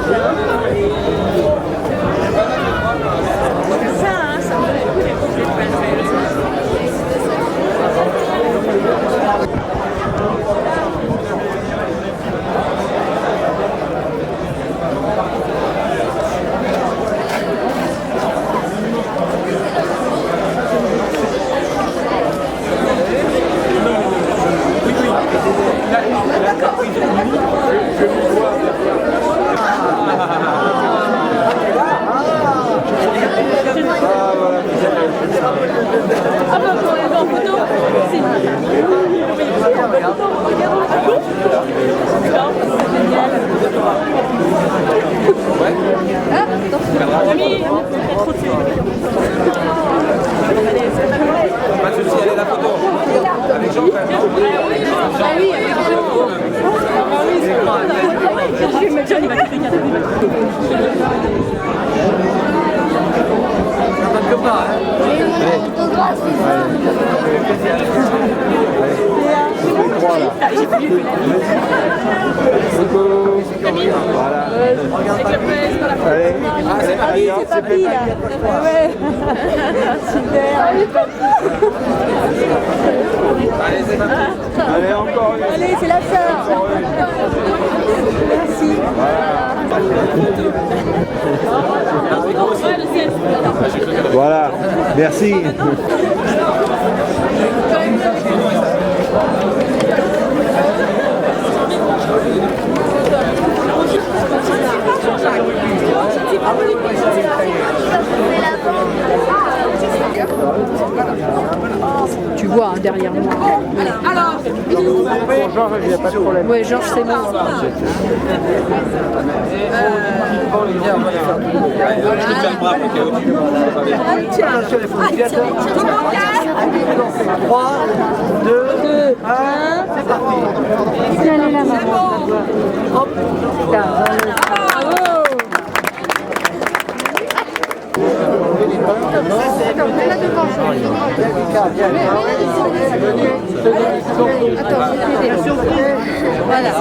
Ça me donne beaucoup les reflets de Palmel. Ah bah pour les en photo, c'est génial. Camille, trop de Pas de soucis, allez la photo. Avec Jean quand même. Ah oui, avec Jean. Ah oui, c'est bon. Je vais me dire, il va crier. Voilà. Allez, c'est papy là. Ouais. Super. Allez, c'est parti. Allez, encore une. Allez, c'est la sœur. Merci. Voilà, merci. Tu vois hein, derrière moi. Alors, Pour Georges, il n'y a pas de problème. ouais, Georges, c'est bon. Je te tiens le bras pour que tu... 3, 2, 1, c'est parti. Allez là, maman. Hop. Bravo. Voilà.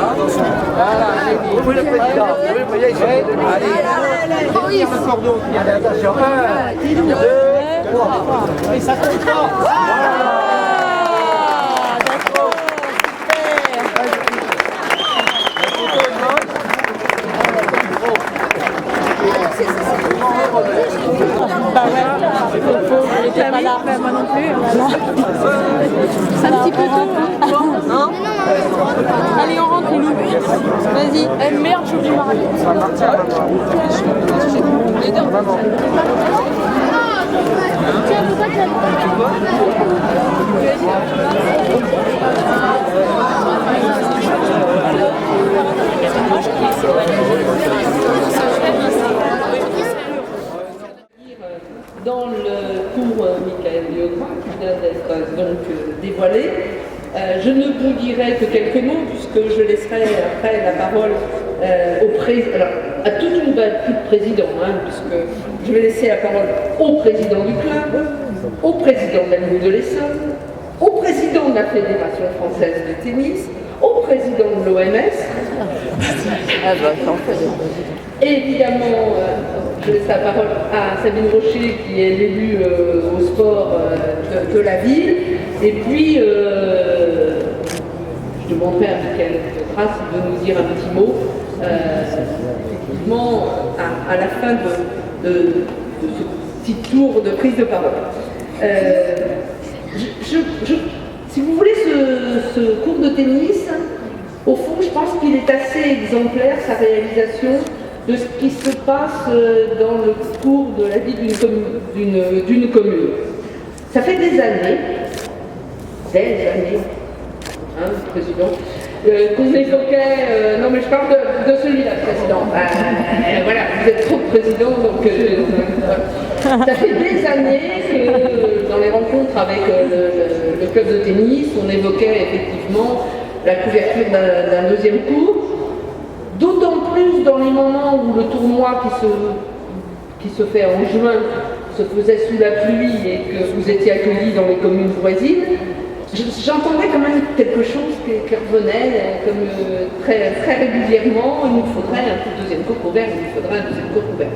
Oui, le président. Oui, le président. Allez, le cordon. Allez, attention. 1, 2, 3. Et ça compte pas. Bah ouais, était pas là, moi non plus. C'est un petit peu tôt. Hein? Allez, on rentre les loups. Vas-y. Eh merde, j'ai oublié ma radio. Les deux. Tiens, pourquoi tu dans le cours Michael Liogran, qui vient d'être donc dévoilé. Je ne vous dirai que quelques mots, puisque je laisserai après la parole à toute une batterie de présidents, puisque je vais laisser la parole au président du club, au président de la Ligue de l'Essonne, au président de la Fédération française de tennis, au président de l'OMS, et évidemment, je laisse la parole à Sabine Rocher, qui est l'élue au sport de la ville. Et puis, je demanderai à Michael Trace de nous dire un petit mot, effectivement, à la fin de ce petit tour de prise de parole. Si vous voulez, ce cours de tennis, au fond, je pense qu'il est assez exemplaire, sa réalisation, de ce qui se passe dans le cours de la vie d'une commune. Ça fait des années, Président, qu'on évoquait, non mais je parle de celui-là, Président. Voilà, vous êtes trop Président, donc ça fait des années que dans les rencontres avec le club de tennis, on évoquait effectivement la couverture d'un deuxième cours. D'autant plus dans les moments où le tournoi qui se fait en juin se faisait sous la pluie et que vous étiez accueillis dans les communes voisines, j'entendais quand même quelque chose qui revenait comme très, très régulièrement. Il nous faudrait un deuxième couvert, il nous faudrait un deuxième couvert.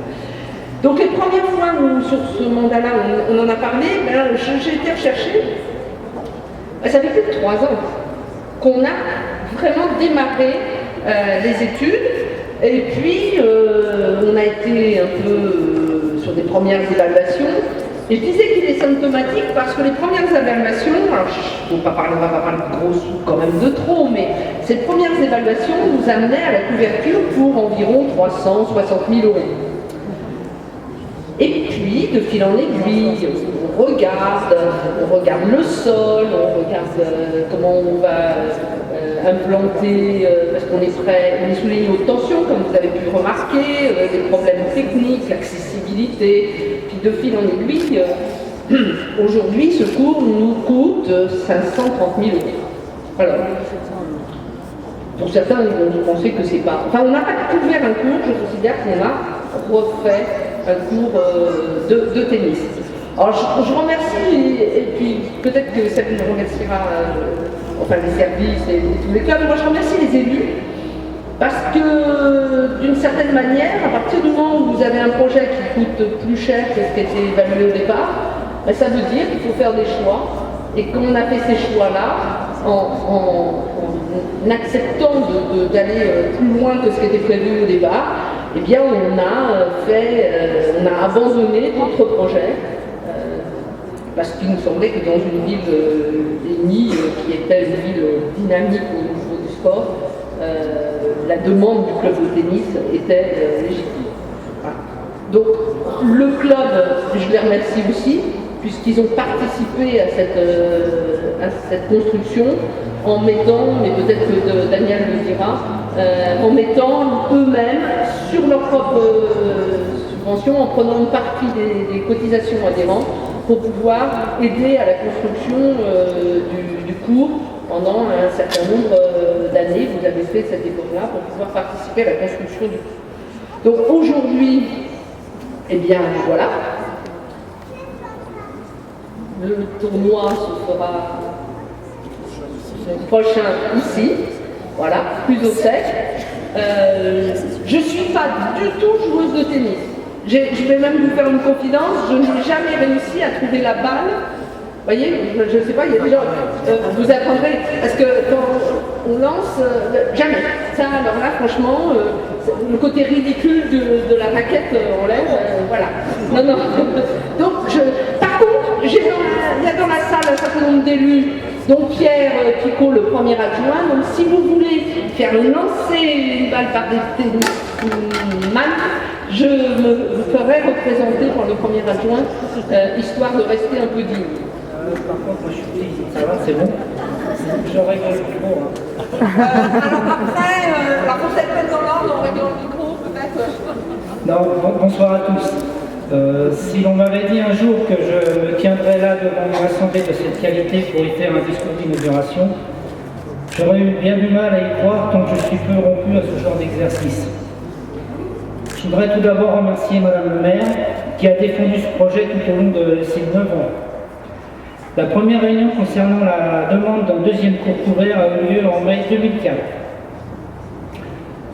Donc les premières fois où sur ce mandat-là on en a parlé, ben, j'ai été rechercher. Ben, ça fait plus de 3 ans qu'on a vraiment démarré les études. Et puis on a été un peu sur des premières évaluations. Et je disais qu'il est symptomatique parce que les premières évaluations, alors on ne va pas parler de gros sous quand même de trop, mais ces premières évaluations nous amenaient à la couverture pour environ 360 000 €. Et puis, de fil en aiguille, on regarde le sol, on regarde comment on va implanter, parce qu'on est prêt, on est sous les hautes tensions, comme vous avez pu remarquer, les problèmes techniques, l'accessibilité, puis de fil en aiguille, aujourd'hui, ce cours nous coûte 530 000 €. Alors, pour certains, ils vont penser que c'est pas... Enfin, on n'a pas couvert un cours, je considère qu'on a refait un cours de tennis. Alors je remercie, et puis peut-être que ça nous remerciera enfin les services et tous les clubs, moi je remercie les élus, parce que d'une certaine manière, à partir du moment où vous avez un projet qui coûte plus cher que ce qui était évalué au départ, ben, ça veut dire qu'il faut faire des choix, et qu'on a fait ces choix-là en acceptant d'aller plus loin que ce qui était prévu au départ, eh bien on a abandonné d'autres projets parce qu'il nous semblait que dans une ville d'Aigny, qui était une ville dynamique au niveau du sport, la demande du club de tennis était légitime. Voilà. Donc le club, je les remercie aussi, puisqu'ils ont participé à cette construction en mettant, mais peut-être que Daniel le dira, en mettant eux-mêmes sur leur propre subvention, en prenant une partie des cotisations adhérentes pour pouvoir aider à la construction du cours pendant un certain nombre d'années. Vous avez fait cet effort-là pour pouvoir participer à la construction du cours. Donc aujourd'hui, eh bien voilà, le tournoi se fera prochain ici, voilà, plus au sec. Je ne suis pas du tout joueuse de tennis. Je vais même vous faire une confidence, je n'ai jamais réussi à trouver la balle. Vous voyez, je ne sais pas, il y a des gens, vous apprendrez, parce que quand on lance, jamais. Ça, alors là, franchement, le côté ridicule de la raquette en l'air, voilà. Non. Donc, par contre, il y a dans la salle un certain nombre d'élus, dont Pierre Picot, le premier adjoint. Donc, si vous voulez faire lancer une balle par des tennisman, je me ferai représenter par le premier adjoint, histoire de rester un peu digne. Par contre, moi je suis petit, ça va, c'est bon. Je règle le micro. Alors après, pour cette peine dans l'ordre, on règle le micro, peut-être. Non, bonsoir à tous. Si l'on m'avait dit un jour que je me tiendrais là devant une assemblée de cette qualité pour y faire un discours d'inauguration, j'aurais eu bien du mal à y croire tant que je suis peu rompu à ce genre d'exercice. Je voudrais tout d'abord remercier Madame le maire qui a défendu ce projet tout au long de ces 9 ans. La première réunion concernant la demande d'un deuxième cours couvert a eu lieu en mai 2004.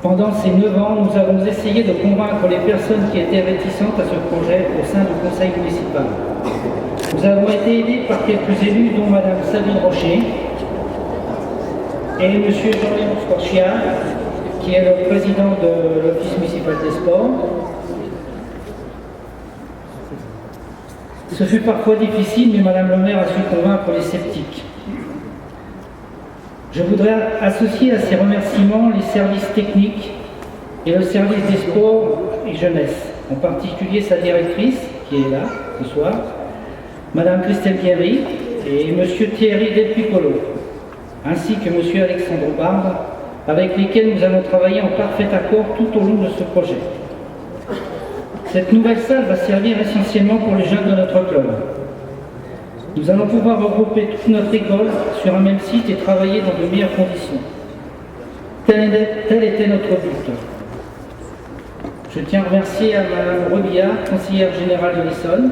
Pendant ces 9 ans, nous avons essayé de convaincre les personnes qui étaient réticentes à ce projet au sein du conseil municipal. Nous avons été aidés par quelques élus, dont Madame Sabine Rocher et M. Jean-Léon Scorchia, qui est le président de l'Office municipal des sports. Ce fut parfois difficile, mais Madame le maire a su convaincre les sceptiques. Je voudrais associer à ces remerciements les services techniques et le service des sports et jeunesse, en particulier sa directrice, qui est là ce soir, Madame Christelle Guéry et Monsieur Thierry Del Piccolo, ainsi que Monsieur Alexandre Barbe, avec lesquels nous allons travailler en parfait accord tout au long de ce projet. Cette nouvelle salle va servir essentiellement pour les jeunes de notre club. Nous allons pouvoir regrouper toute notre école sur un même site et travailler dans de meilleures conditions. Tel était notre but. Je tiens à remercier à Mme Rebillard, conseillère générale de l'Essonne,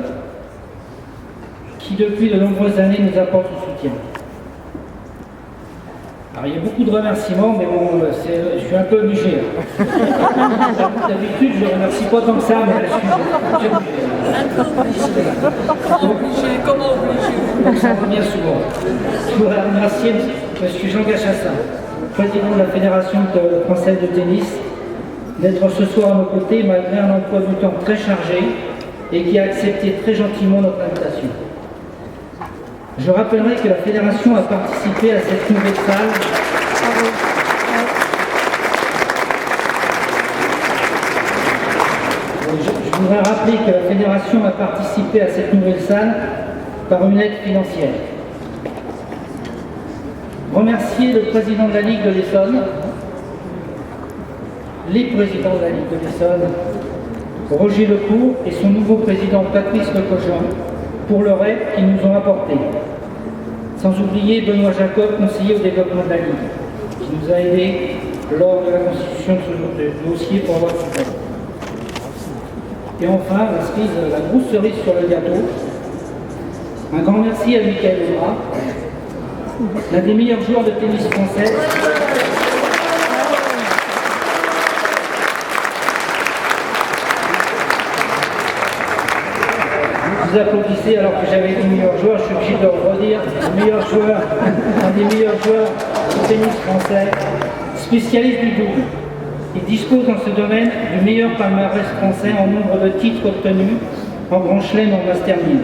qui depuis de nombreuses années nous apporte son soutien. Alors, il y a beaucoup de remerciements, mais bon, je suis un peu obligé. D'habitude, je ne remercie pas tant que ça, mais là, je suis obligé. Comment obligé? Ça revient souvent. Je voudrais remercier M. Jean Gachassin, président de la Fédération française de tennis, d'être ce soir à nos côtés malgré un emploi du temps très chargé et qui a accepté très gentiment notre invitation. Je rappellerai que la Fédération a participé à cette nouvelle salle. Je voudrais rappeler que la Fédération a participé à cette nouvelle salle par une aide financière. Remercier le président de la Ligue de l'Essonne, les présidents de la Ligue de l'Essonne, Roger Lecourt et son nouveau président Patrice Lecochon pour leur aide qu'ils nous ont apporté. Sans oublier Benoît Jacob, conseiller au développement de la Ligue, qui nous a aidés lors de la constitution de ce dossier pour avoir son aide. Et enfin, la grosse cerise sur le gâteau, un grand merci à Michael Audra, l'un des meilleurs joueurs de tennis français. Vous applaudissez alors que j'avais les meilleurs joueurs, je suis obligé de le redire, un des meilleurs joueurs de tennis français, spécialiste du double. Il dispose dans ce domaine du meilleur palmarès français en nombre de titres obtenus en Grand Chelem en Master 1000.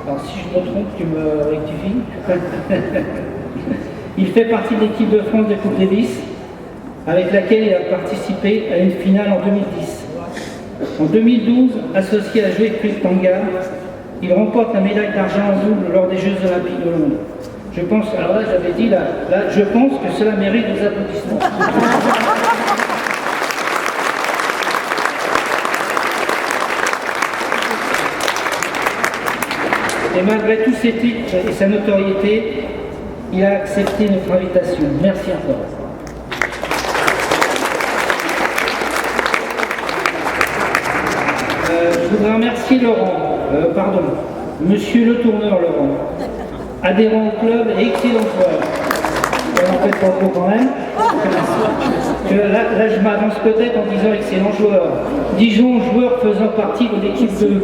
Alors si je me trompe, tu me rectifies. Il fait partie de l'équipe de France de Coupe Davis, avec laquelle il a participé à une finale en 2010. En 2012, associé à Wilfried Tsonga, il remporte la médaille d'argent en double lors des Jeux Olympiques de Londres. Je pense, alors là j'avais dit, je pense que cela mérite des applaudissements. Et malgré tous ses titres et sa notoriété, il a accepté notre invitation. Merci encore. Je voudrais remercier Monsieur le tourneur Laurent, adhérent au club et excellent joueur. En fait, pas trop quand même. Là, je m'avance peut-être en disant excellent joueur. Dijon, joueur faisant partie de l'équipe de...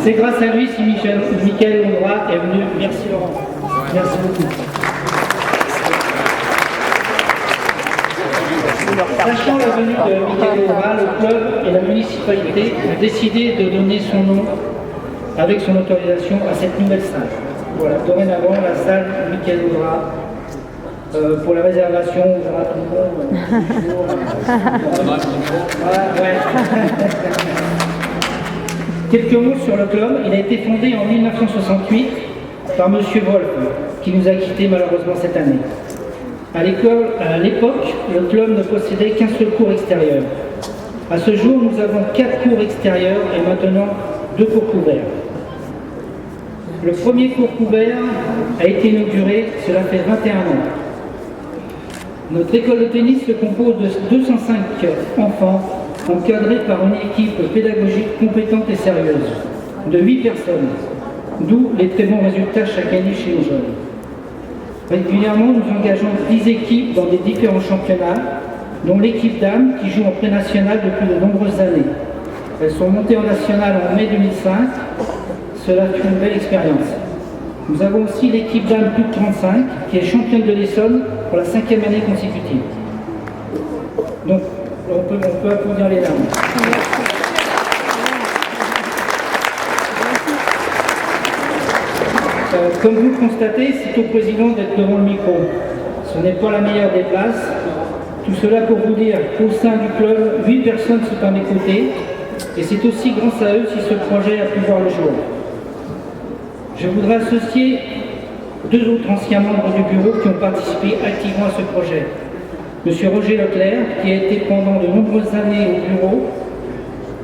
C'est grâce à lui si Michael Audra est venu. Merci Laurent. Merci beaucoup. Sachant la venue de Michael Audra, le club et la municipalité ont décidé de donner son nom avec son autorisation à cette nouvelle salle. Voilà, dorénavant, la salle Michael Audra pour la réservation, on verra tout le monde. Quelques mots sur le club. Il a été fondé en 1968 par M. Wolf, qui nous a quittés malheureusement cette année. À l'époque, le club ne possédait qu'un seul cours extérieur. À ce jour, nous avons 4 cours extérieurs et maintenant 2 cours couverts. Le premier cours couvert a été inauguré, cela fait 21 ans. Notre école de tennis se compose de 205 enfants encadrés par une équipe pédagogique compétente et sérieuse, de 8 personnes, d'où les très bons résultats chaque année chez nos jeunes. Régulièrement, nous engageons 10 équipes dans des différents championnats, dont l'équipe dames qui joue en pré-national depuis de nombreuses années. Elles sont montées en national en mai 2005. Cela fut une belle expérience. Nous avons aussi l'équipe dames plus de 35 qui est championne de l'Essonne pour la 5e année consécutive. Donc, on peut applaudir les dames. Comme vous le constatez, c'est au président d'être devant le micro. Ce n'est pas la meilleure des places. Tout cela pour vous dire qu'au sein du club, 8 personnes sont à mes côtés, et c'est aussi grâce à eux si ce projet a pu voir le jour. Je voudrais associer 2 autres anciens membres du bureau qui ont participé activement à ce projet. Monsieur Roger Leclerc, qui a été pendant de nombreuses années au bureau,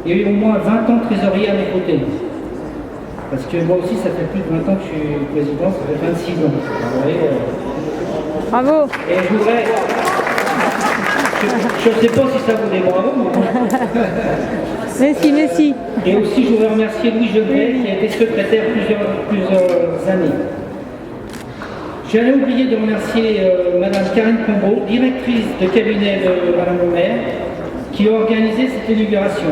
et au moins 20 ans trésorier à mes côtés. Parce que moi aussi, ça fait plus de 20 ans que je suis président, ça fait 26 ans. Vous voyez, bravo. Et je voudrais... Je ne sais pas si ça vous dit bravo. Mais si. Et aussi, je voudrais remercier Louis Jeunet, qui a été secrétaire plusieurs années. J'allais oublier de remercier Madame Karine Combeau, directrice de cabinet de Madame le maire, qui a organisé cette inauguration.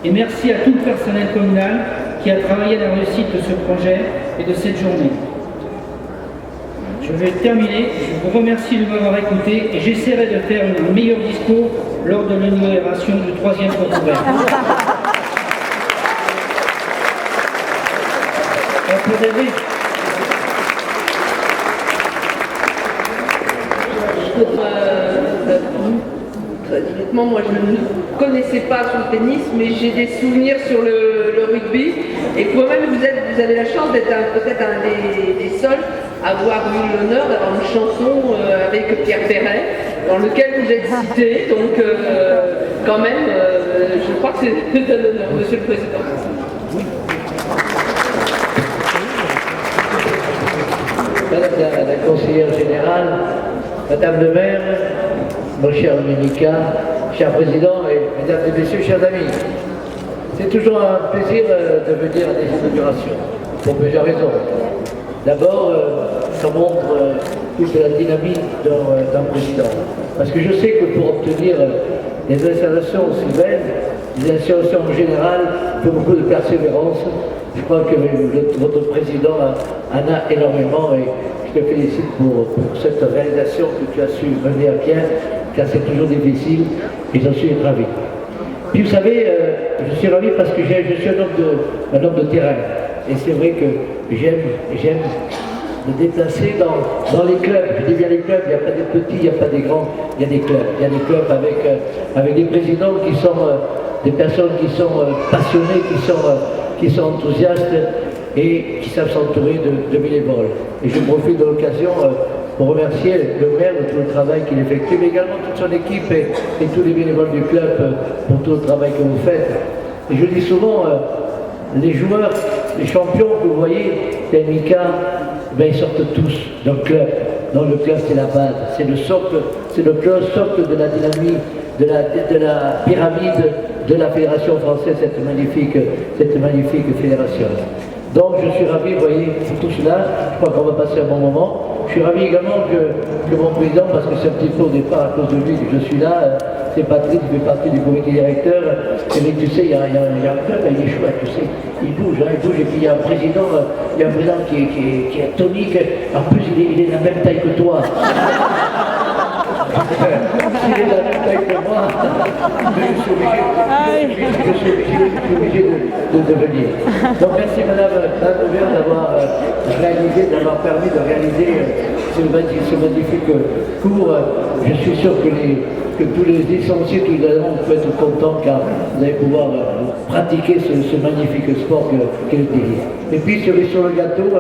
Et merci à tout le personnel communal qui a travaillé à la réussite de ce projet et de cette journée. Je vais terminer. Je vous remercie de m'avoir écouté et j'essaierai de faire un meilleur discours lors de l'inauguration du 3e concours. On peut rêver. Très honnêtement, moi je ne connaissais pas sur le tennis, mais j'ai des souvenirs sur le rugby. Et vous-même, vous avez la chance d'être peut-être un des seuls à avoir eu l'honneur d'avoir une chanson avec Pierre Perret, dans lequel vous êtes cité. Donc, quand même, je crois que c'est un honneur, Monsieur le Président. Madame la conseillère générale, Madame le maire, mon cher Mika, cher président et mesdames et messieurs, chers amis, c'est toujours un plaisir de venir à des inaugurations, pour plusieurs raisons. D'abord, ça montre toute la dynamique d'un président. Parce que je sais que pour obtenir des installations aussi belles, des installations en général, il faut beaucoup de persévérance. Je crois que votre président en a énormément et je te félicite pour cette réalisation que tu as su mener à bien, car c'est toujours difficile et j'en suis ravi. Puis vous savez, je suis ravi parce que je suis un homme de terrain. Et c'est vrai que j'aime me déplacer dans les clubs. Je dis bien les clubs, il n'y a pas des petits, il n'y a pas des grands, il y a des clubs. Il y a des clubs avec des présidents qui sont des personnes qui sont passionnées, qui sont enthousiastes et qui savent s'entourer de bénévoles. Et je profite de l'occasion pour remercier le maire de tout le travail qu'il effectue, mais également toute son équipe et tous les bénévoles du club pour tout le travail que vous faites. Et je dis souvent, les joueurs, les champions que vous voyez, les Mika, ben ils sortent tous d'un club. Dans le club, c'est la base, c'est le socle, c'est le socle de la dynamique, de la pyramide de la Fédération française, cette magnifique fédération. Donc je suis ravi, vous voyez, pour tout cela, je crois qu'on va passer un bon moment. Je suis ravi également que mon président, parce que c'est un petit peu au départ à cause de lui que je suis là, c'est Patrick, il fait partie du comité directeur, et mais tu sais, il y a un club, il est chouette, tu sais, il bouge, et puis il y a un président, qui est tonique, en plus il est de la même taille que toi. Il est de la même taille que moi, je suis obligé de venir. Donc merci Madame Lagovère d'avoir permis de réaliser ce magnifique cours. Je suis sûr que tous les licenciés, tous les adhérents peuvent être contents car vous allez pouvoir pratiquer ce magnifique sport qu'est le tennis. Et puis sur le gâteau,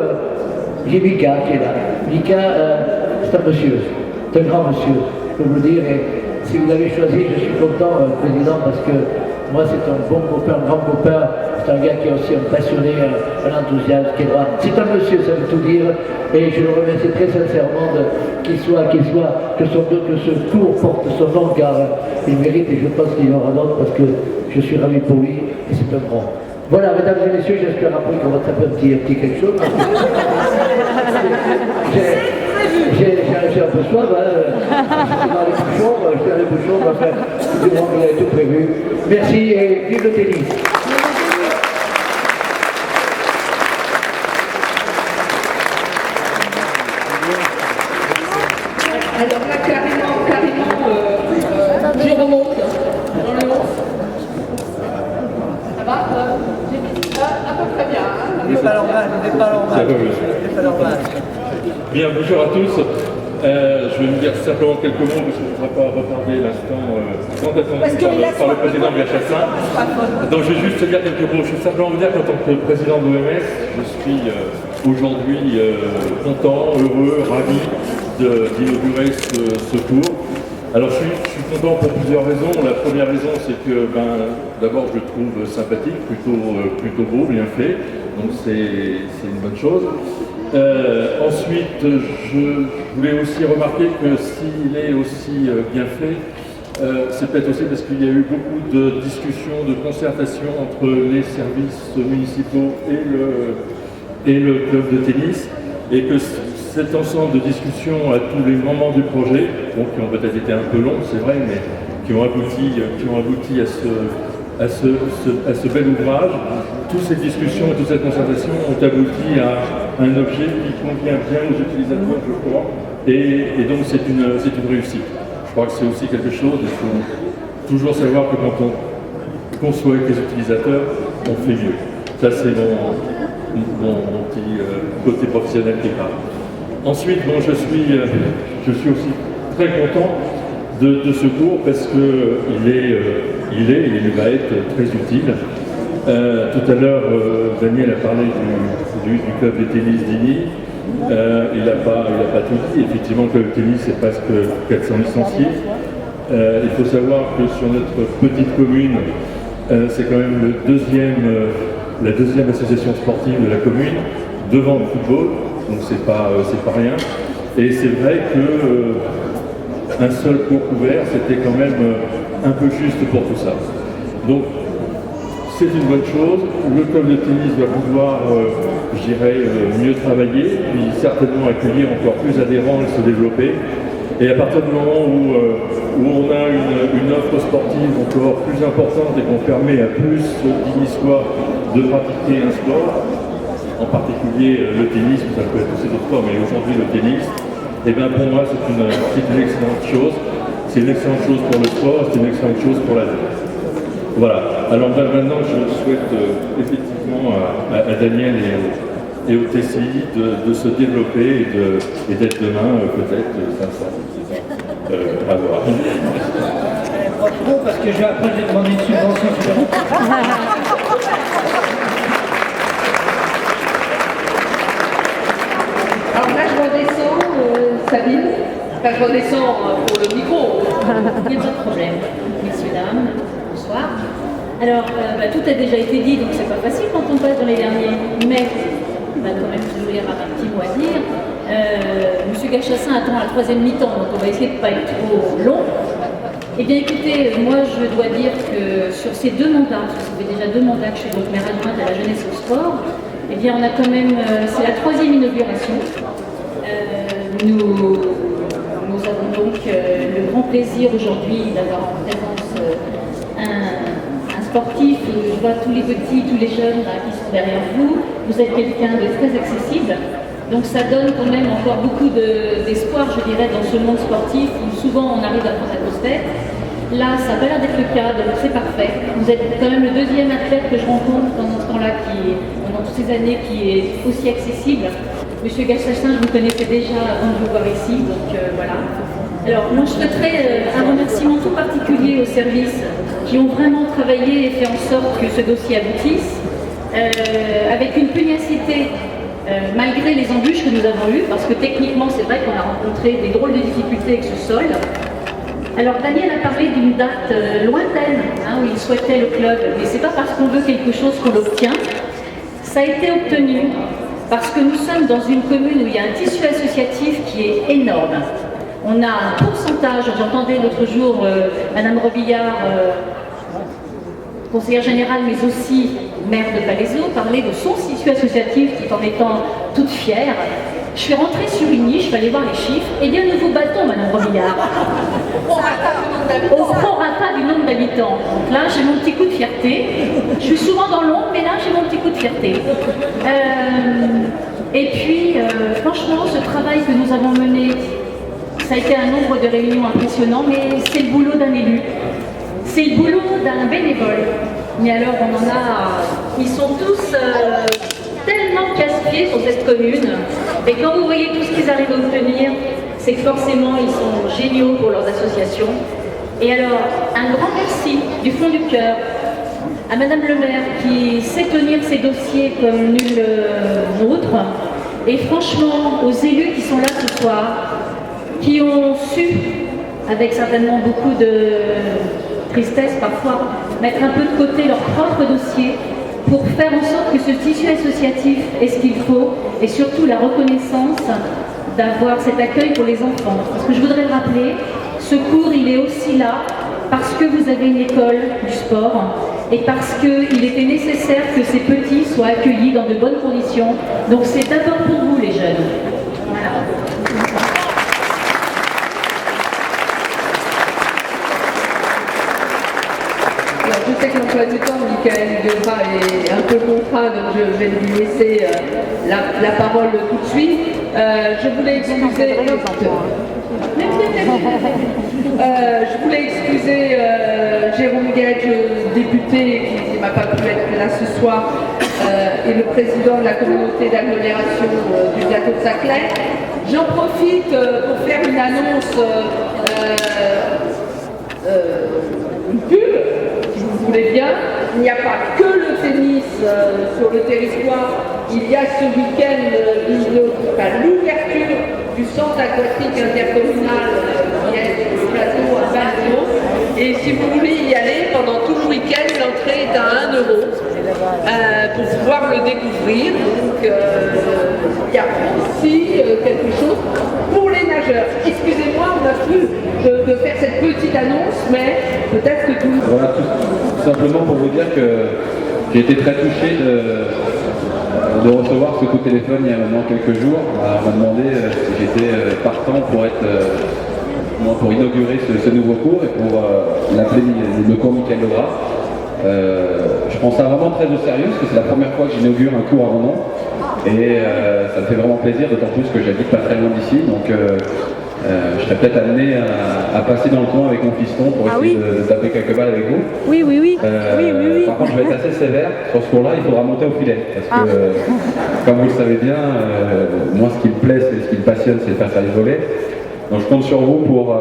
j'ai Mika qui est là. Mika, c'est un monsieur, c'est un grand monsieur, je peux vous le dire. Et si vous l'avez choisi, je suis content, Président, parce que moi c'est un bon copain, un grand copain. C'est un gars qui est aussi un passionné, un enthousiaste, qui est droit. C'est un monsieur, ça veut tout dire. Et je le remercie très sincèrement que ce cours porte son nom, car il mérite et je pense qu'il y en aura d'autres parce que je suis ravi pour lui et c'est un grand. Voilà, mesdames et messieurs, j'espère après qu'on va taper un petit quelque chose. J'ai un peu soif, je suis dans les bouchons, enfin, tout le monde a tout prévu. Merci et vive le tennis. Alors là, carrément, je remonte dans le 11. Ça va à peu près bien. Il n'est pas normal. Bien, bonjour à tous. Je vais vous dire simplement quelques mots parce que je ne voudrais pas retarder l'instant tant attendu par le président Chassin. Donc je vais juste dire quelques mots. Je vais simplement vous dire qu'en tant que président de l'OMS, je suis aujourd'hui content, heureux, ravi d'inaugurer ce cours. Alors je suis content pour plusieurs raisons. La première raison, c'est que d'abord je le trouve sympathique, plutôt beau, bien fait, donc c'est une bonne chose. Ensuite, je voulais aussi remarquer que s'il est aussi bien fait, c'est peut-être aussi parce qu'il y a eu beaucoup de discussions, de concertation entre les services municipaux et le club de tennis, et que cet ensemble de discussions à tous les moments du projet, bon, qui ont peut-être été un peu longs, c'est vrai, mais qui ont abouti à ce bel ouvrage, toutes ces discussions et toute cette concertation ont abouti à un objet qui convient bien aux utilisateurs, je crois, et donc c'est une réussite. Je crois que c'est aussi quelque chose, il faut toujours savoir que quand on conçoit avec les utilisateurs, on fait mieux. Ça, c'est mon petit côté professionnel qui parle. Ensuite, bon, je suis aussi très content de ce cours parce qu'il va être très utile. Tout à l'heure, Daniel a parlé du club de tennis d'Igny. Il n'a pas tout dit. Effectivement, le club de tennis, c'est presque 400 licenciés. Il faut savoir que sur notre petite commune, c'est quand même la deuxième association sportive de la commune, devant le football, donc c'est pas rien. Et c'est vrai que un seul cours couvert, c'était quand même un peu juste pour tout ça. Donc, c'est une bonne chose. Le club de tennis va pouvoir, je dirais, mieux travailler, puis certainement accueillir encore plus d'adhérents et se développer. Et à partir du moment où on a une offre sportive encore plus importante et qu'on permet à plus d'Ignissois de pratiquer un sport, en particulier le tennis, ça peut être aussi d'autres sports, mais aujourd'hui le tennis, et bien pour moi c'est une excellente chose. C'est une excellente chose pour le sport, c'est une excellente chose pour la vie. Voilà. Alors maintenant je souhaite effectivement à Daniel et au TCI de se développer et d'être demain peut-être 500. À voir. Parce que après je vais demander une subvention supplémentaire. Alors là, je redescends, Sabine. Enfin, je redescends pour le micro. Il n'y a pas de problème. Messieurs, dames, bonsoir. Alors, tout a déjà été dit, donc c'est pas facile quand on passe dans les derniers. Mais on va quand même toujours y avoir un petit mot à dire. Monsieur Gachassin attend à la troisième mi-temps, donc on va essayer de ne pas être trop long. Eh bien écoutez, moi je dois dire que sur ces 2 mandats, parce que ça fait déjà 2 mandats que je suis donc maire adjointe à la jeunesse et au sport, eh bien on a quand même, c'est la 3e inauguration. Nous avons donc le grand plaisir aujourd'hui d'avoir en présence un sportif. Je vois tous les petits, tous les jeunes là, qui sont derrière vous. Vous êtes quelqu'un de très accessible. Donc ça donne quand même encore beaucoup d'espoir, je dirais, dans ce monde sportif où souvent on arrive à prendre la grosse tête. Là, ça n'a pas l'air d'être le cas, donc c'est parfait. Vous êtes quand même le 2e athlète que je rencontre pendant ce temps-là, pendant toutes ces années, qui est aussi accessible. Monsieur Gachassin, je vous connaissais déjà avant de vous voir ici, donc voilà. Alors, moi je souhaiterais un remerciement tout particulier aux services qui ont vraiment travaillé et fait en sorte que ce dossier aboutisse, avec une pugnacité. Malgré les embûches que nous avons eues, parce que techniquement c'est vrai qu'on a rencontré des drôles de difficultés avec ce sol. Alors Daniel a parlé d'une date lointaine où il souhaitait le club, mais c'est pas parce qu'on veut quelque chose qu'on l'obtient. Ça a été obtenu parce que nous sommes dans une commune où il y a un tissu associatif qui est énorme. On a un pourcentage, j'entendais l'autre jour Madame Robillard, conseillère générale, mais aussi maire de Palaiseau, parler de son tissu associatif tout en étant toute fière. Je suis rentrée sur Igny, je suis allée voir les chiffres. Eh bien, nous vous battons, Madame Robillard. Au prorata du nombre d'habitants. Donc là, j'ai mon petit coup de fierté. Je suis souvent dans l'ombre, mais là, j'ai mon petit coup de fierté. Et puis, franchement, ce travail que nous avons mené, ça a été un nombre de réunions impressionnant, mais c'est le boulot d'un élu. C'est le boulot d'un bénévole. Mais alors, on en a... Ils sont tous tellement casse-pieds sur cette commune. Et quand vous voyez tout ce qu'ils arrivent à obtenir, c'est que forcément, ils sont géniaux pour leurs associations. Et alors, un grand merci du fond du cœur à Madame le maire qui sait tenir ses dossiers comme nul autre. Et franchement, aux élus qui sont là ce soir, qui ont su, avec certainement beaucoup de tristesse parfois, mettre un peu de côté leur propre dossier pour faire en sorte que ce tissu associatif ait ce qu'il faut et surtout la reconnaissance d'avoir cet accueil pour les enfants. Parce que je voudrais le rappeler, ce cours il est aussi là parce que vous avez une école du sport et parce qu'il était nécessaire que ces petits soient accueillis dans de bonnes conditions. Donc c'est d'abord pour vous les jeunes. Voilà. Alors, je sais que l'emploi du temps, Michael Guevara est un peu contraint, donc je vais lui laisser la parole tout de suite. Je voulais excuser... je voulais excuser Jérôme Gage, député, qui n'a pas pu être là ce soir, et le président de la communauté d'agglomération du plateau de Saclay. J'en profite pour faire une annonce, une pub, si vous voulez bien. Il n'y a pas que le tennis sur le territoire. Il y a ce week-end l'ouverture du centre aquatique intercommunal qui est sur le plateau à Baldo. Et si vous voulez y aller, pendant tout le week-end, l'entrée est à 1 € pour pouvoir le découvrir. Donc il y a aussi quelque chose pour les nageurs. Excusez-moi, on a plus de faire cette petite annonce, mais peut-être que tout... Voilà, tout simplement pour vous dire que j'ai été très touché de recevoir ce coup de téléphone il y a maintenant quelques jours. On m'a demandé si j'étais partant pour inaugurer ce nouveau cours et pour l'appeler le cours Michael Legrand. Je prends ça vraiment très au sérieux parce que c'est la première fois que j'inaugure un cours à mon nom et ça me fait vraiment plaisir, d'autant plus que j'habite pas très loin d'ici. Donc je serais peut-être amené à passer dans le coin avec mon fiston pour essayer de taper quelques balles avec vous. Oui, oui, oui. Par contre, je vais être assez sévère. Sur ce cours-là, il faudra monter au filet. Parce que, comme vous le savez bien, moi, ce qui me plaît, ce qui me passionne, c'est de faire ça voler. Donc, je compte sur vous pour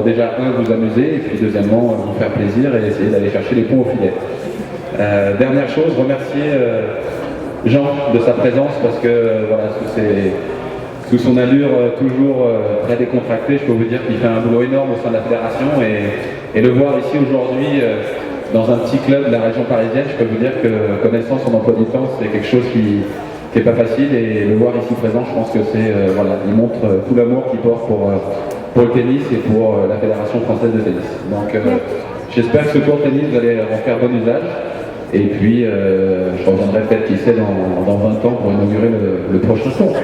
déjà, vous amuser, et puis deuxièmement, vous faire plaisir et essayer d'aller chercher les points au filet. Dernière chose, remercier Jean de sa présence, parce que, sous son allure toujours très décontractée, je peux vous dire qu'il fait un boulot énorme au sein de la fédération et le voir ici aujourd'hui dans un petit club de la région parisienne, je peux vous dire que connaissant son emploi du temps, c'est quelque chose qui n'est pas facile et le voir ici présent, je pense que c'est, il montre tout l'amour qu'il porte pour le tennis et pour la Fédération française de tennis. Donc j'espère que ce cours de tennis, vous allez en faire bon usage. Et puis, je reviendrai peut-être, qui sait, dans 20 ans pour inaugurer le prochain cours.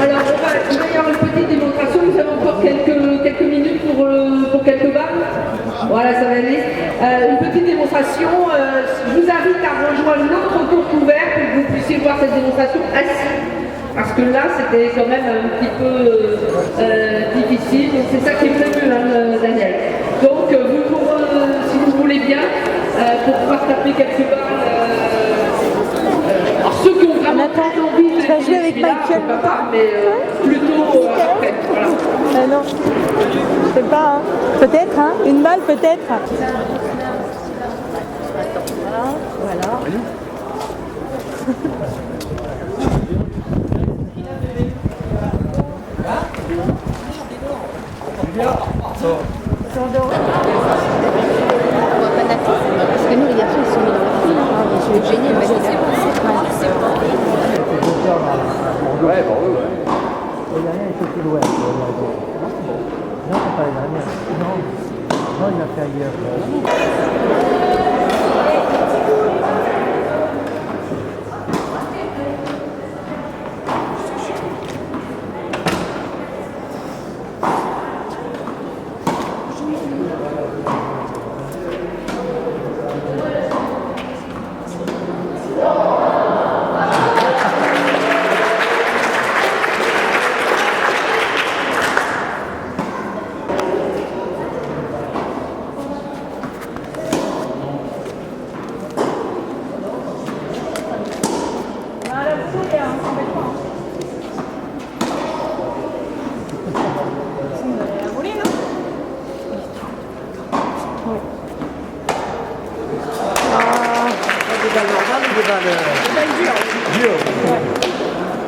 Alors, il va y avoir une petite démonstration. Vous avez encore quelques minutes pour quelques balles. Voilà, ça va aller. Une petite démonstration. Je vous invite à rejoindre l'autre cours couvert pour que vous puissiez voir cette démonstration assis. Parce que là, c'était quand même un petit peu difficile. C'est ça qui est prévu, Daniel. Donc, si vous voulez bien, pour pouvoir taper quelques balles. Alors, ceux qui ont vraiment envie de jouer avec Michael. Pas, mais plutôt après. Voilà. Non, je sais pas. Hein. Peut-être, hein. Une balle, peut-être. Voilà. Parce que nous, les garçons, ils sont mis dans la file. Je vais gêner, mais c'est bon. Ouais, bon, oui, ouais. Les dernières, il fait plus loin. Non, c'est pas les dernières. Non, il a fait ailleurs.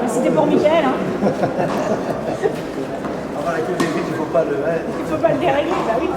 C'était pour Michael, hein. Avant la Coupe des Vies, il ne faut pas le... Il faut pas le dérégler, bah oui.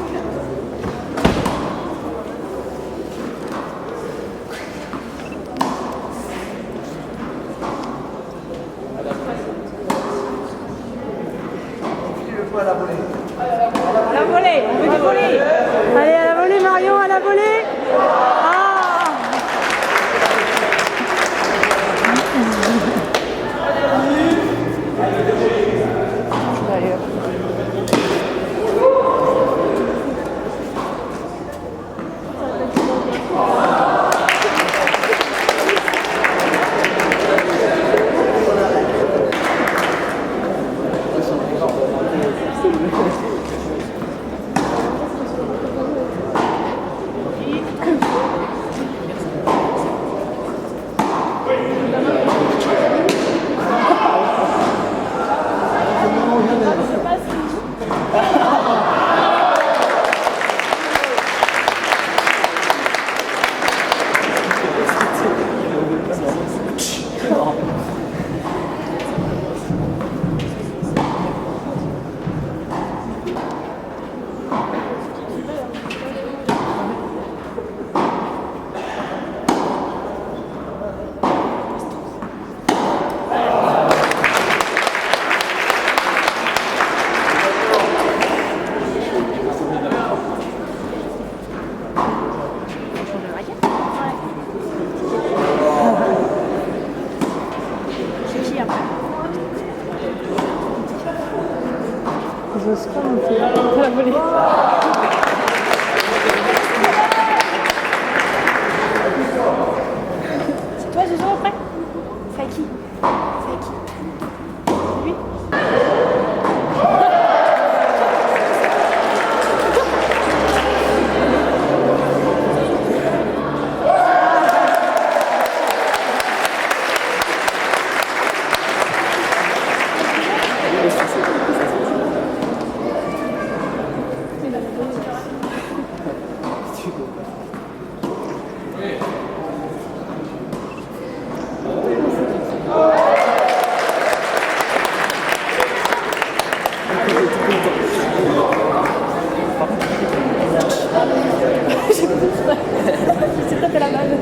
C'est tapé la balle.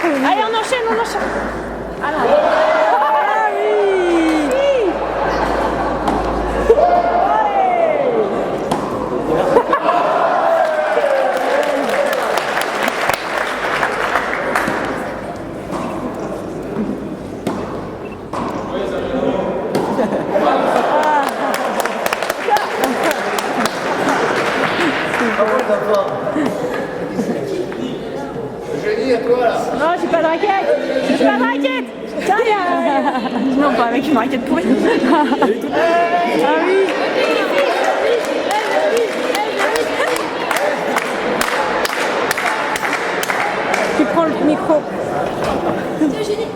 Allez, on enchaîne, on enchaîne. Alors. Ah oui. Non, j'ai pas de raquette. J'ai pas de raquette. Tiens, non, pas avec une raquette pourrie. Ah oui. Qui prend le micro? C'est génial.